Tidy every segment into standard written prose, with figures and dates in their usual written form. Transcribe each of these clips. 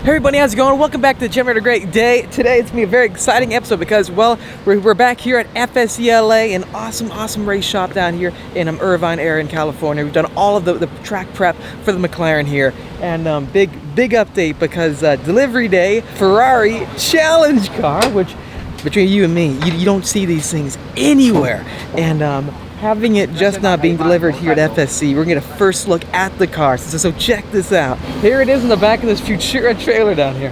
Hey everybody, how's it going? Welcome back to Generator Great Day. Today it's going to be a very exciting episode because, well, we're back here at FSCLA, an awesome race shop down here in Irvine area in California. We've done all of the track prep for the McLaren here, and big update because delivery day, Ferrari challenge car, which between you and me, you don't see these things anywhere, and having it just not being delivered here at FSC, we're gonna get a first look at the car. So check this out. Here it is in the back of this Futura trailer down here.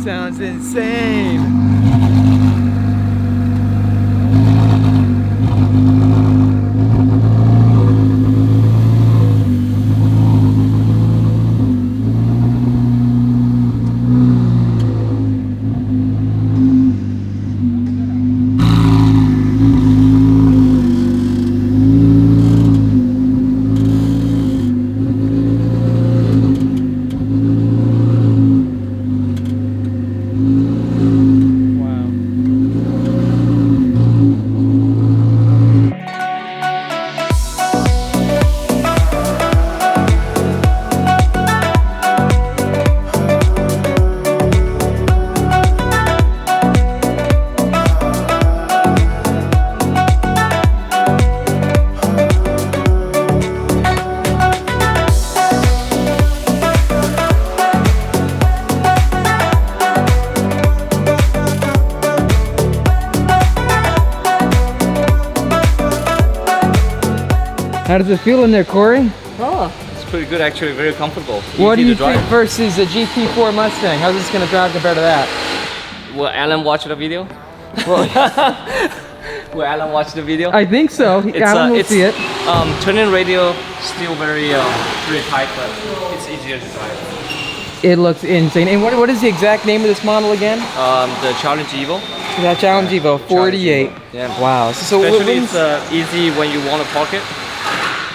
Sounds insane. How does it feel in there, Corey? Oh, it's pretty good actually, very comfortable. What do you think versus a GT4 Mustang? How's this gonna drive compared to that? Will Alan watch the video? Will Alan watch the video? I think so. Alan will see it. Turning radio still very tight, but it's easier to drive. It looks insane. And what is the exact name of this model again? The Challenge Evo. That Challenge Evo 48. Yeah. Wow. So especially it's easy when you want to park it.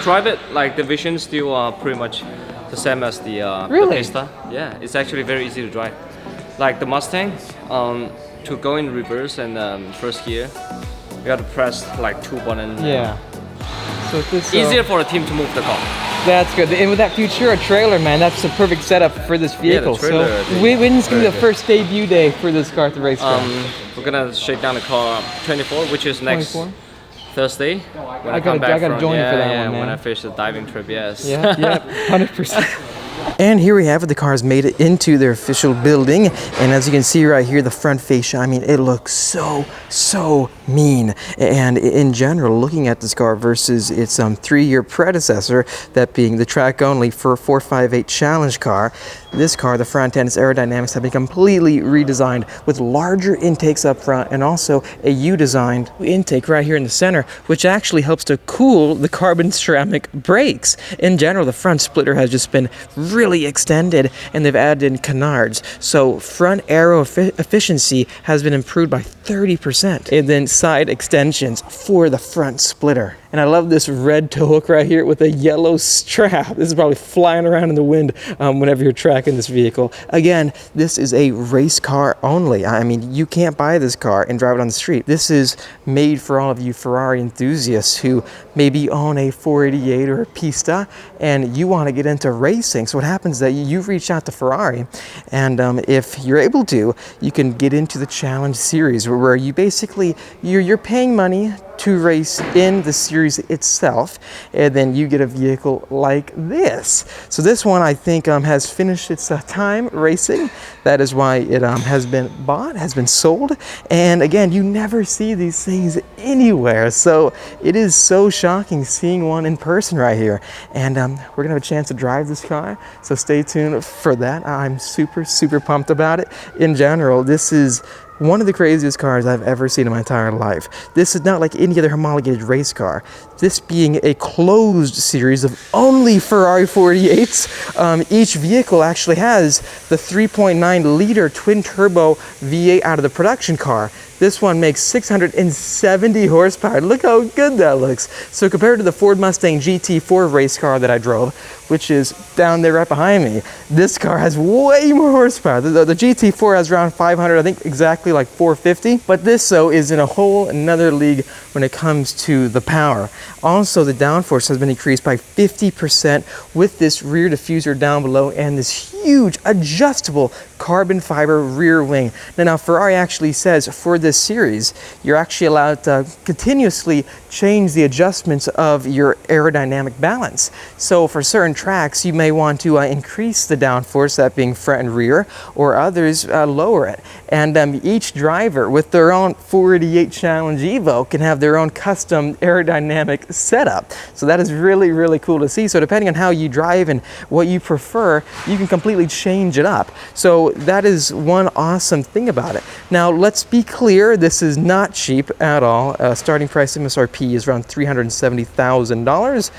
Drive it, like the vision still pretty much the same as the Pista. Yeah, it's actually very easy to drive. Like the Mustang, to go in reverse and first gear, you got to press like 2 buttons. Yeah. So it's easier for a team to move the car. That's good. And with that Futura trailer, man, that's the perfect setup for this vehicle. Yeah, the trailer, so when's going to be the first debut day for this car at the racetrack? We're gonna shake down the car 24, which is next 24? Thursday. When I gotta join you for that one, man. When I finish the diving trip, yes. Yeah, 100%. And here we have it. The car's made it into their official building, and as you can see right here, the front fascia, I mean, it looks so mean. And in general, looking at this car versus its 3-year predecessor, that being the track only for 458 Challenge car, this car, the front end, its aerodynamics have been completely redesigned with larger intakes up front and also a U-designed intake right here in the center, which actually helps to cool the carbon ceramic brakes. In general, the front splitter has just been really extended, and they've added in canards. So front aero efficiency has been improved by 30%. And then side extensions for the front splitter. And I love this red tow hook right here with a yellow strap. This is probably flying around in the wind whenever you're tracking this vehicle. Again, this is a race car only. I mean, you can't buy this car and drive it on the street. This is made for all of you Ferrari enthusiasts who maybe own a 488 or a Pista and you want to get into racing. So what happens is that you reach out to Ferrari, and if you're able to, you can get into the Challenge series where you basically, you're paying money to race in the series itself, and then you get a vehicle like this. So this one, I think, has finished its time racing. That is why it has been bought, has been sold. And again, you never see these things anywhere. So it is so shocking seeing one in person right here. And we're gonna have a chance to drive this car. So stay tuned for that. I'm super, super pumped about it. In general, this is one of the craziest cars I've ever seen in my entire life. This is not like any other homologated race car. This being a closed series of only Ferrari 48s, each vehicle actually has the 3.9 liter twin turbo V8 out of the production car. This one makes 670 horsepower. Look how good that looks. So compared to the Ford Mustang GT4 race car that I drove, which is down there right behind me, this car has way more horsepower. The GT4 has around 500, I think exactly like 450. But this, though, is in a whole another league when it comes to the power. Also, the downforce has been increased by 50% with this rear diffuser down below and this huge adjustable carbon fiber rear wing. Now Ferrari actually says for this series, you're actually allowed to continuously change the adjustments of your aerodynamic balance. So for certain tracks, you may want to increase the downforce, that being front and rear, or others lower it. And each driver with their own 488 Challenge Evo can have their own custom aerodynamic setup. So that is really, really cool to see. So depending on how you drive and what you prefer, you can completely change it up. So that is one awesome thing about it. Now let's be clear, this is not cheap at all. Starting price MSRP is around $370,000.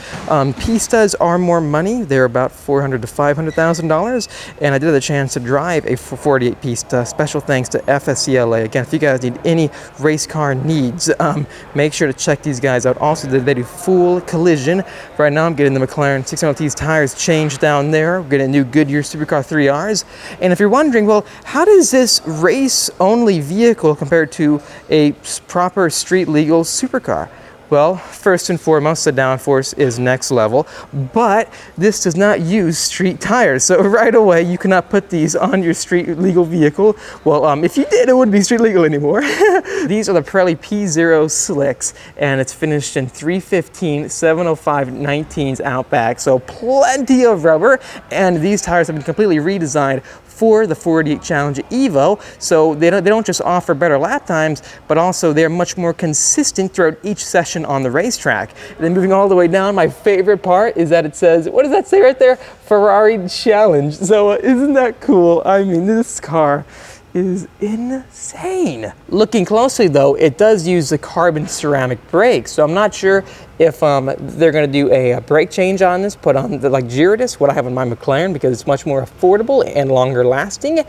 Pistas are more money. They're about $400,000 to $500,000. And I did have the chance to drive a 48 Pista. Special thanks to FSCLA. Again, if you guys need any race car needs, make sure to check these guys out. Also, they do full collision. Right now, I'm getting the McLaren 600T's tires changed down there. We're getting new Goodyear Supercar 3Rs. And if you're wondering, well, how does this race-only vehicle compare to a proper street-legal supercar? Well, first and foremost, the downforce is next level, but this does not use street tires. So right away, you cannot put these on your street legal vehicle. Well, if you did, it wouldn't be street legal anymore. These are the Pirelli P0 slicks, and it's finished in 315 705 19s Outback. So plenty of rubber, and these tires have been completely redesigned for the 48 Challenge Evo, so they don't just offer better lap times, but also they're much more consistent throughout each session on the racetrack. And then moving all the way down, my favorite part is that it says, what does that say right there? Ferrari Challenge. So isn't that cool? I mean, this car is insane. Looking closely though, it does use the carbon ceramic brakes, so I'm not sure if they're going to do a brake change on this, put on the like Giridis, what I have on my McLaren, because it's much more affordable and longer lasting.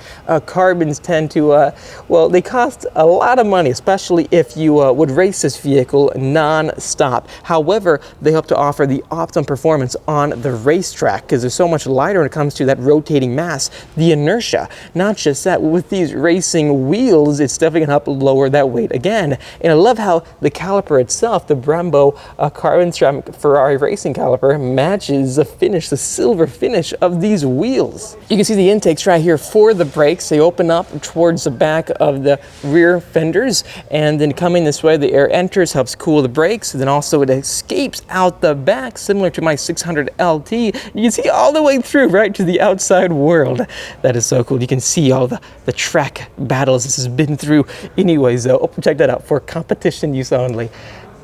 Carbons tend to, well, they cost a lot of money, especially if you would race this vehicle non-stop. However, they hope to offer the optimum performance on the racetrack because they're so much lighter when it comes to that rotating mass, the inertia. Not just that, with these racing wheels, it's definitely going to help lower that weight again. And I love how the caliper itself, the Brembo carbon ceramic Ferrari racing caliper, matches the finish, the silver finish of these wheels. You can see the intakes right here for the brakes. They open up towards the back of the rear fenders, and then coming this way, the air enters, helps cool the brakes, and then also it escapes out the back, similar to my 600 LT. You can see all the way through, right to the outside world. That is so cool. You can see all the track battles this has been through. Anyways, though, check that out for competition use only.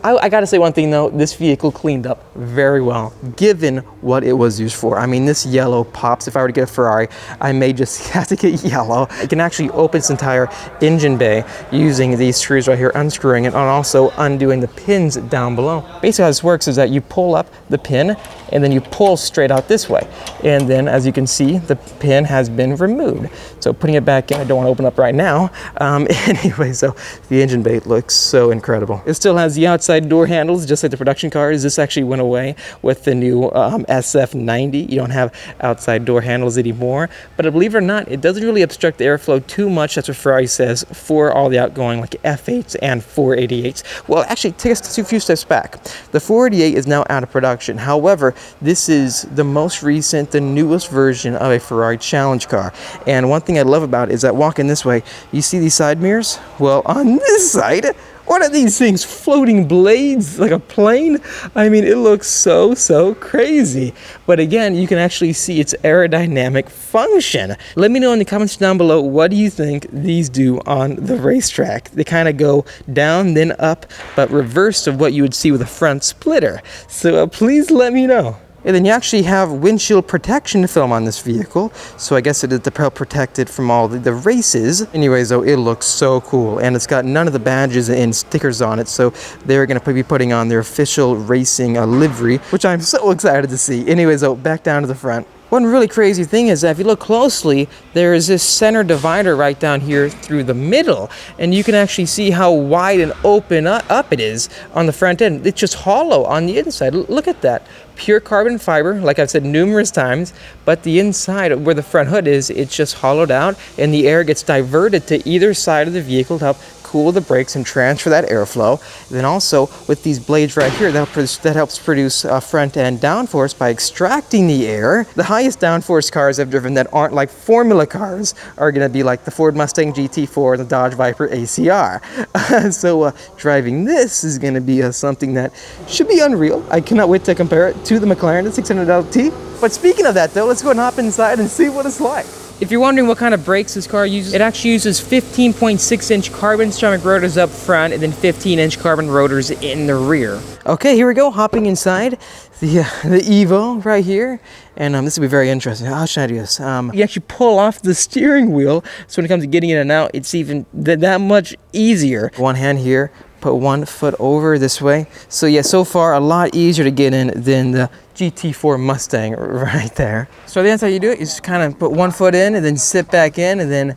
I gotta say one thing though, this vehicle cleaned up very well, given what it was used for. I mean, this yellow pops. If I were to get a Ferrari, I may just have to get yellow. You can actually open its entire engine bay using these screws right here, unscrewing it, and also undoing the pins down below. Basically how this works is that you pull up the pin, and then you pull straight out this way. And then, as you can see, the pin has been removed. So putting it back in, I don't want to open up right now. Anyway, so the engine bay looks so incredible. It still has the outside door handles, just like the production cars. This actually went away with the new SF90. You don't have outside door handles anymore. But believe it or not, it doesn't really obstruct the airflow too much. That's what Ferrari says for all the outgoing like F8s and 488s. Well, actually, take us a few steps back. The 488 is now out of production. However, this is the most recent, the newest version of a Ferrari Challenge car. And one thing I love about it is that walking this way, you see these side mirrors? Well, on this side, What are these things? Floating blades like a plane? I mean, it looks so crazy. But again, you can actually see its aerodynamic function. Let me know in the comments down below, what do you think these do on the racetrack? They kind of go down, then up, but reverse of what you would see with a front splitter. So please let me know. And then you actually have windshield protection film on this vehicle, so I guess it is to help protect it from all the races. Anyways, though, it looks so cool, and it's got none of the badges and stickers on it, so they're going to be putting on their official racing livery, which I'm so excited to see. Anyways, though, back down to the front. One really crazy thing is that if you look closely, there is this center divider right down here through the middle, and you can actually see how wide and open up it is on the front end. It's just hollow on the inside. Look at that. Pure carbon fiber, like I've said numerous times, but the inside where the front hood is, it's just hollowed out, and the air gets diverted to either side of the vehicle to help cool the brakes and transfer that airflow. And then also with these blades right here, that helps produce front end downforce by extracting the air. The highest downforce cars I've driven that aren't like formula cars are going to be like the Ford Mustang GT4 and the Dodge Viper ACR. So driving this is going to be something that should be unreal. I cannot wait to compare it to the McLaren, the 600LT. But speaking of that though, let's go and hop inside and see what it's like. If you're wondering what kind of brakes this car uses, it actually uses 15.6-inch carbon ceramic rotors up front and then 15-inch carbon rotors in the rear. Okay, here we go, hopping inside the Evo right here. And this will be very interesting. How should I do this? You actually pull off the steering wheel, so when it comes to getting in and out, it's even that much easier. One hand here, put one foot over this way. So yeah, so far a lot easier to get in than the GT4 Mustang right there. So that's how you do it. You just kind of put one foot in and then sit back in and then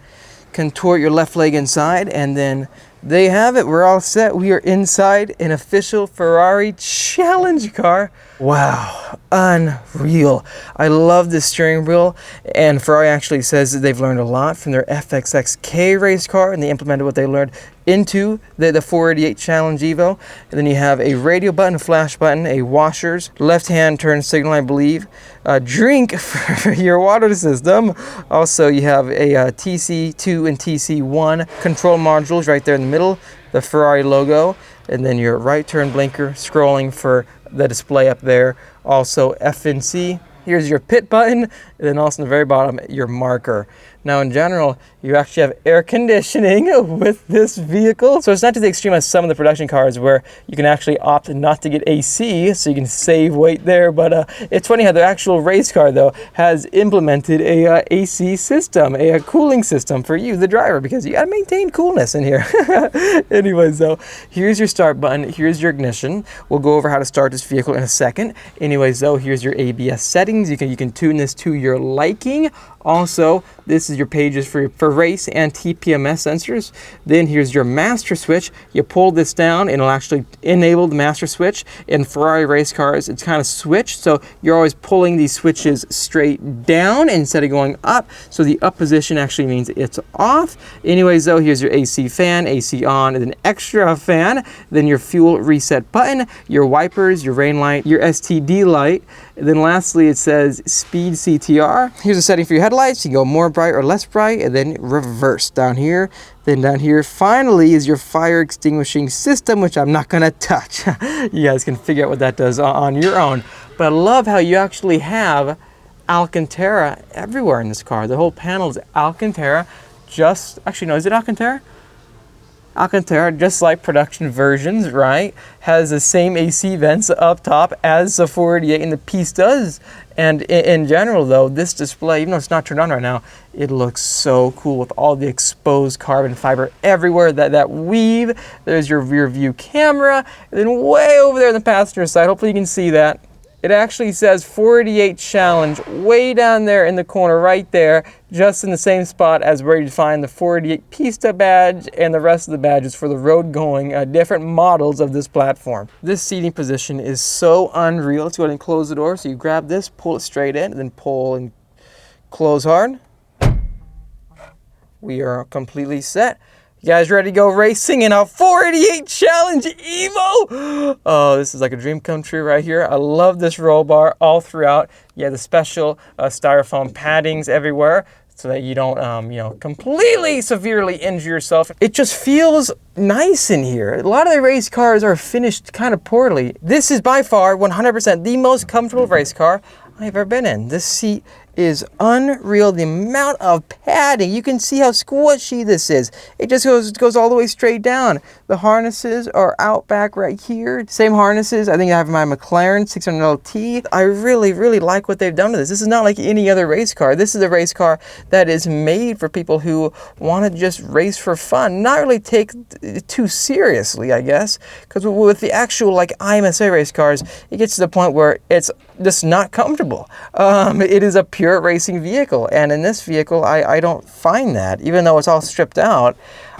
contort your left leg inside, and then there you have it. We're all set. We are inside an official Ferrari challenge car. Wow, unreal. I love this steering wheel, and Ferrari actually says that they've learned a lot from their FXXK race car, and they implemented what they learned into the 488 Challenge Evo. And then you have a radio button, a flash button, a washers, left-hand turn signal, I believe, a drink for your water system. Also, you have a TC2 and TC1 control modules right there in the middle, the Ferrari logo, and then your right turn blinker scrolling for the display up there. Also FNC. Here's your pit button, and then also in the very bottom, your marker. Now in general, you actually have air conditioning with this vehicle. So it's not to the extreme as some of the production cars where you can actually opt not to get AC, so you can save weight there. But it's funny how the actual race car though has implemented a AC system, a cooling system for you, the driver, because you gotta maintain coolness in here. Anyways though, here's your start button, here's your ignition. We'll go over how to start this vehicle in a second. Anyways though, here's your ABS settings. You can tune this to your liking. Also, this is your pages for race and TPMS sensors. Then here's your master switch. You pull this down and it'll actually enable the master switch. In Ferrari race cars, it's kind of switched, so you're always pulling these switches straight down instead of going up. So the up position actually means it's off. Anyways though, here's your AC fan, AC on, and then extra fan. Then your fuel reset button, your wipers, your rain light, your STD light. And then lastly, it says speed CTR. Here's a setting for your headlights. You can go more bright or less bright, and then reverse down here. Then down here, finally, is your fire extinguishing system, which I'm not gonna touch. You guys can figure out what that does on your own. But I love how you actually have Alcantara everywhere in this car. The whole panel is Alcantara. Actually no, is it Alcantara? Alcantara, just like production versions, right, has the same AC vents up top as the 488 and the Piece does. And in general though, this display, even though it's not turned on right now, it looks so cool with all the exposed carbon fiber everywhere, that weave. There's your rear view camera, and then way over there on the passenger side, hopefully you can see that, it actually says 488 Challenge way down there in the corner right there, just in the same spot as where you find the 488 Pista badge and the rest of the badges for the road going different models of this platform. This seating position is so unreal. Let's go ahead and close the door. So you grab this, pull it straight in, and then pull and close hard. We are completely set. You guys ready to go racing in a 488 Challenge Evo? Oh, this is like a dream come true right here. I love this roll bar all throughout. You have the special styrofoam paddings everywhere so that you don't, completely severely injure yourself. It just feels nice in here. A lot of the race cars are finished kind of poorly. This is by far 100% the most comfortable race car I've ever been in. This seat is unreal. The amount of padding, you can see how squishy this is. It just goes all the way straight down. The harnesses are out back right here. Same harnesses I think I have in my McLaren 600 LT. I really, really like what they've done to this. This is not like any other race car. This is a race car that is made for people who want to just race for fun, not really take it too seriously, I guess. Because with the actual like IMSA race cars, it gets to the point where it's just not comfortable. It is a pure racing vehicle, and in this vehicle I don't find that. Even though it's all stripped out,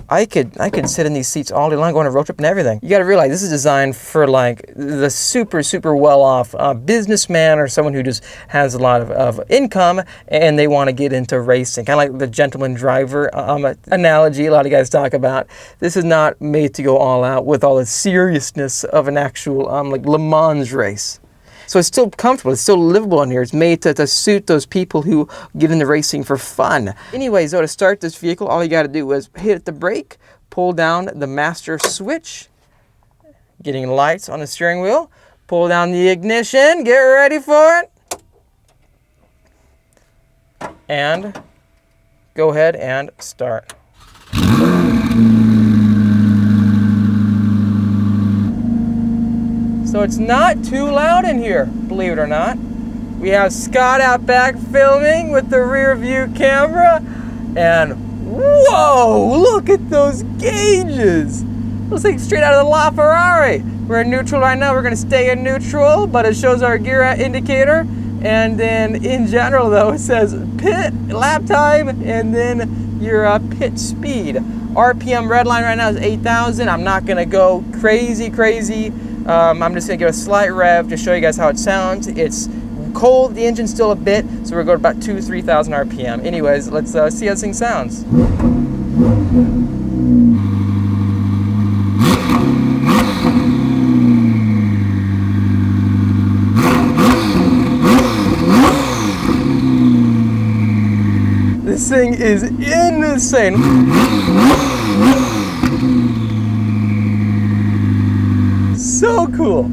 I could sit in these seats all day long, go on a road trip and everything. You got to realize this is designed for like the super well off businessman or someone who just has a lot of income and they want to get into racing, kind of like the gentleman driver analogy a lot of guys talk about. This is not made to go all out with all the seriousness of an actual like Le Mans race. So it's still comfortable, it's still livable in here. It's made to suit those people who get into racing for fun. Anyways, though, to start this vehicle, all you got to do is hit the brake, pull down the master switch, getting lights on the steering wheel, pull down the ignition, get ready for it, and go ahead and start. So it's not too loud in here, believe it or not. We have Scott out back filming with the rear view camera. And whoa, look at those gauges. Looks like straight out of the La Ferrari. We're in neutral right now. We're gonna stay in neutral, but it shows our gear indicator. And then in general though, it says pit lap time and then your pit speed. RPM red line right now is 8,000. I'm not gonna go crazy. I'm just gonna give a slight rev to show you guys how it sounds. It's cold, the engine's still a bit, so we're going about 2,000-3,000 RPM. Anyways, let's see how this thing sounds. This thing is insane. So cool.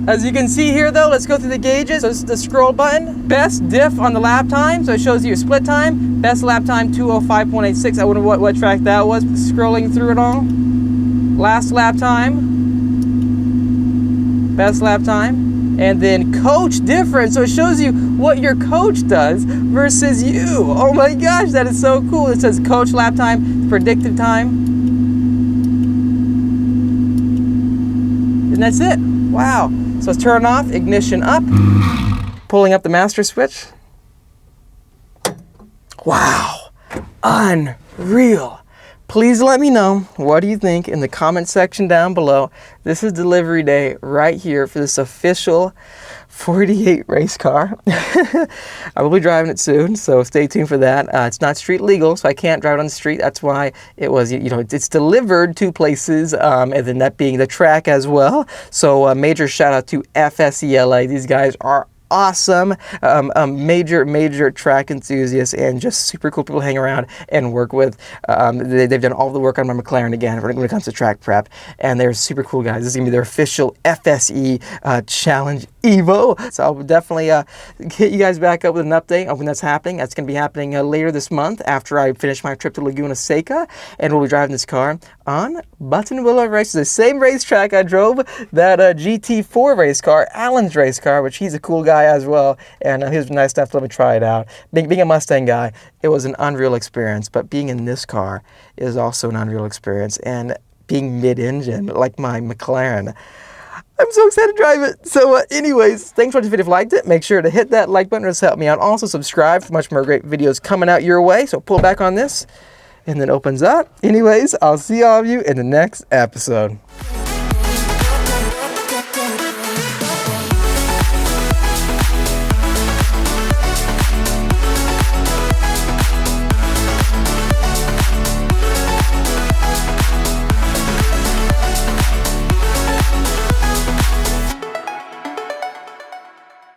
As you can see here though, let's go through the gauges. So this is the scroll button. Best diff on the lap time, so it shows you your split time. Best lap time 2:05.86. I wonder what track that was, scrolling through it all. Last lap time. Best lap time. And then coach difference, so it shows you what your coach does versus you. Oh my gosh, that is so cool. It says coach lap time, predicted time. And that's it. Wow. So let's turn off, ignition up, pulling up the master switch. Wow. Unreal. Please let me know, what do you think in the comment section down below. This is delivery day right here for this official 48 race car. I will be driving it soon, so stay tuned for that. It's not street legal, so I can't drive it on the street. That's why it was, it's delivered to places, and then that being the track as well. So major shout out to FSELA. These guys are awesome, major track enthusiasts and just super cool people to hang around and work with. They've done all the work on my McLaren again when it comes to track prep, and they're super cool guys. This is gonna be their official FSE Challenge Evo. So I'll definitely hit you guys back up with an update on when that's happening. That's gonna be happening later this month after I finish my trip to Laguna Seca, and we'll be driving this car on Buttonwillow Races, the same racetrack I drove that GT4 race car, Alan's race car, which he's a cool guy as well, and he was nice enough to let me try it out. Being a Mustang guy, it was an unreal experience, but being in this car is also an unreal experience, and being mid-engine, like my McLaren, I'm so excited to drive it. So anyways, thanks for watching this video. If you liked it, make sure to hit that like button, to help me out. Also subscribe for much more great videos coming out your way. So pull back on this, and then opens up. Anyways, I'll see all of you in the next episode.